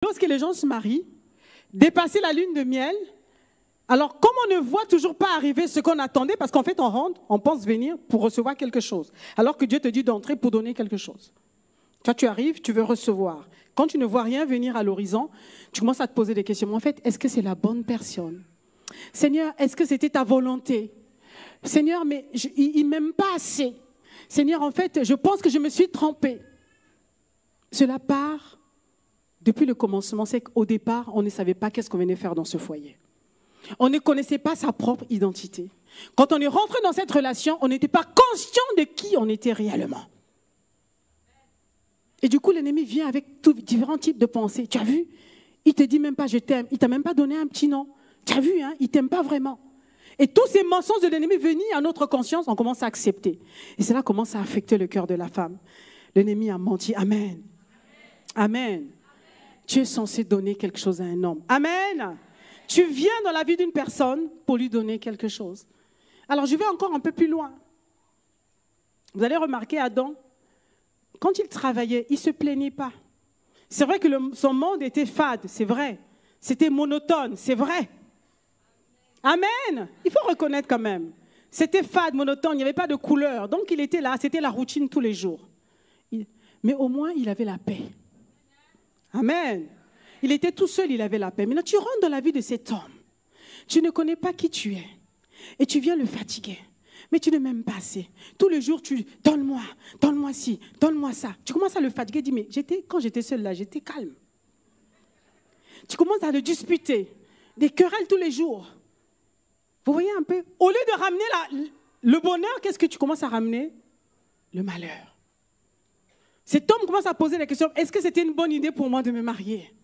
Lorsque les gens se marient, dépasser la lune de miel, alors comme on ne voit toujours pas arriver ce qu'on attendait, parce qu'en fait on rentre, on pense venir pour recevoir quelque chose, alors que Dieu te dit d'entrer pour donner quelque chose. Quand tu arrives, tu veux recevoir. Quand tu ne vois rien venir à l'horizon, tu commences à te poser des questions. Mais en fait, est-ce que c'est la bonne personne? Seigneur, est-ce que c'était ta volonté? Seigneur, mais il ne m'aime pas assez. Seigneur, en fait, je pense que je me suis trompée. Cela part depuis le commencement. C'est qu'au départ, on ne savait pas qu'est-ce qu'on venait faire dans ce foyer. On ne connaissait pas sa propre identité. Quand on est rentré dans cette relation, on n'était pas conscient de qui on était réellement. Et du coup, l'ennemi vient avec différents types de pensées. Tu as vu? Il ne te dit même pas « je t'aime ». Il ne t'a même pas donné un petit nom. Tu as vu, hein? Il ne t'aime pas vraiment. Et tous ces mensonges de l'ennemi venus à notre conscience, on commence à accepter. Et cela commence à affecter le cœur de la femme. L'ennemi a menti. Amen. Amen. Tu es censé donner quelque chose à un homme. Amen. Tu viens dans la vie d'une personne pour lui donner quelque chose. Alors, je vais encore un peu plus loin. Vous allez remarquer Adam, quand il travaillait, il ne se plaignait pas. C'est vrai que son monde était fade, c'est vrai. C'était monotone, c'est vrai. Amen. Il faut reconnaître quand même. C'était fade, monotone, il n'y avait pas de couleur. Donc il était là, c'était la routine tous les jours. Mais au moins, il avait la paix. Amen. Il était tout seul, il avait la paix. Maintenant, tu rentres dans la vie de cet homme. Tu ne connais pas qui tu es. Et tu viens le fatiguer. Mais tu ne m'aimes pas assez. Tous les jours, tu donne-moi ci, donne-moi ça. Tu commences à le fatiguer, dis, mais quand j'étais seule là, j'étais calme. Tu commences à le disputer. Des querelles tous les jours. Vous voyez un peu? Au lieu de ramener le bonheur, qu'est-ce que tu commences à ramener? Le malheur. Cet homme commence à poser la question, est-ce que c'était une bonne idée pour moi de me marier?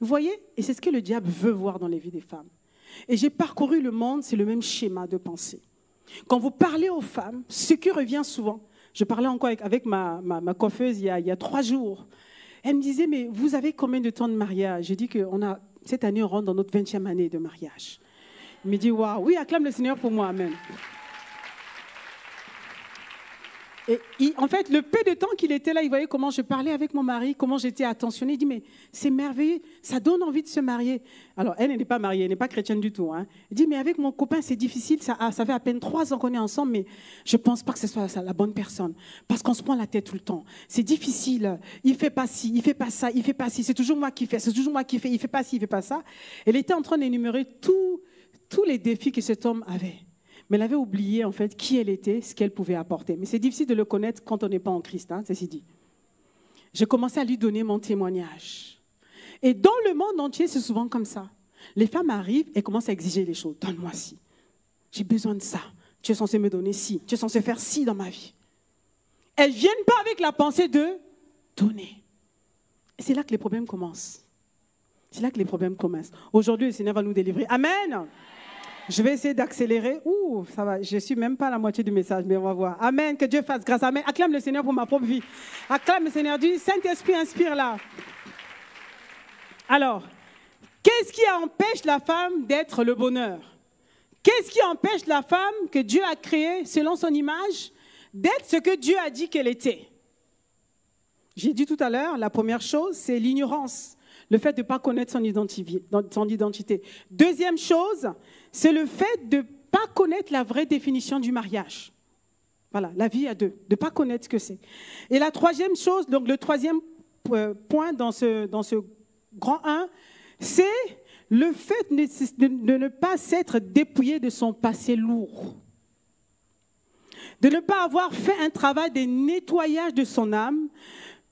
Vous voyez? Et c'est ce que le diable veut voir dans les vies des femmes. Et j'ai parcouru le monde, c'est le même schéma de pensée. Quand vous parlez aux femmes, ce qui revient souvent, je parlais encore avec ma coiffeuse il y a 3 jours, elle me disait, mais vous avez combien de temps de mariage? J'ai dit que cette année, on rentre dans notre 20e année de mariage. Il me dit, waouh, oui, acclame le Seigneur pour moi, amen. Et en fait, le peu de temps qu'il était là, il voyait comment je parlais avec mon mari, comment j'étais attentionnée. Il dit, mais c'est merveilleux, ça donne envie de se marier. Alors, elle n'est pas mariée, elle n'est pas chrétienne du tout. Hein. Il dit, mais avec mon copain, c'est difficile, ça fait à peine 3 ans qu'on est ensemble, mais je ne pense pas que ce soit la bonne personne. Parce qu'on se prend la tête tout le temps. C'est difficile, il ne fait pas ci, il ne fait pas ça, il ne fait pas ci, c'est toujours moi qui fais, c'est toujours moi qui fais, il ne fait pas ci, il ne fait pas ça. Elle était en train d'énumérer tous les défis que cet homme avait. Mais elle avait oublié en fait qui elle était, ce qu'elle pouvait apporter. Mais c'est difficile de le connaître quand on n'est pas en Christ, hein, ceci dit. J'ai commencé à lui donner mon témoignage. Et dans le monde entier, c'est souvent comme ça. Les femmes arrivent et commencent à exiger les choses. Donne-moi ci. J'ai besoin de ça. Tu es censé me donner ci. Tu es censé faire ci dans ma vie. Elles ne viennent pas avec la pensée de donner. Et c'est là que les problèmes commencent. C'est là que les problèmes commencent. Aujourd'hui, le Seigneur va nous délivrer. Amen. Je vais essayer d'accélérer. Ouh, ça va. Je ne suis même pas à la moitié du message, mais on va voir. Amen. Que Dieu fasse grâce. Amen. Acclame le Seigneur pour ma propre vie. Acclame le Seigneur. Dis, Saint-Esprit, inspire là. Alors, qu'est-ce qui empêche la femme d'être le bonheur? Qu'est-ce qui empêche la femme que Dieu a créée selon son image d'être ce que Dieu a dit qu'elle était? J'ai dit tout à l'heure, la première chose, c'est l'ignorance. Le fait de ne pas connaître son identité. Deuxième chose, c'est le fait de ne pas connaître la vraie définition du mariage. Voilà, la vie à deux, de ne pas connaître ce que c'est. Et la troisième chose, donc le troisième point dans ce grand 1, c'est le fait de ne pas s'être dépouillé de son passé lourd. De ne pas avoir fait un travail de nettoyage de son âme,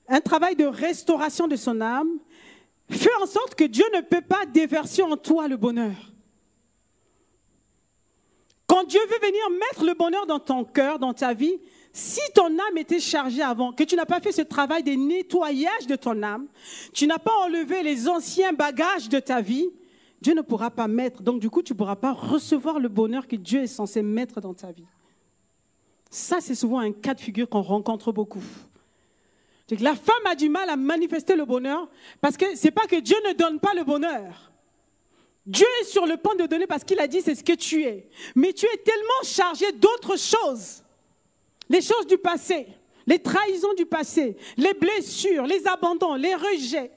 un travail de restauration de son âme. Fais en sorte que Dieu ne peut pas déverser en toi le bonheur. Quand Dieu veut venir mettre le bonheur dans ton cœur, dans ta vie, si ton âme était chargée avant, que tu n'as pas fait ce travail de nettoyage de ton âme, tu n'as pas enlevé les anciens bagages de ta vie, Dieu ne pourra pas mettre. Donc du coup, tu ne pourras pas recevoir le bonheur que Dieu est censé mettre dans ta vie. Ça, c'est souvent un cas de figure qu'on rencontre beaucoup. La femme a du mal à manifester le bonheur parce que ce n'est pas que Dieu ne donne pas le bonheur. Dieu est sur le point de donner parce qu'il a dit c'est ce que tu es. Mais tu es tellement chargé d'autres choses. Les choses du passé, les trahisons du passé, les blessures, les abandons, les rejets.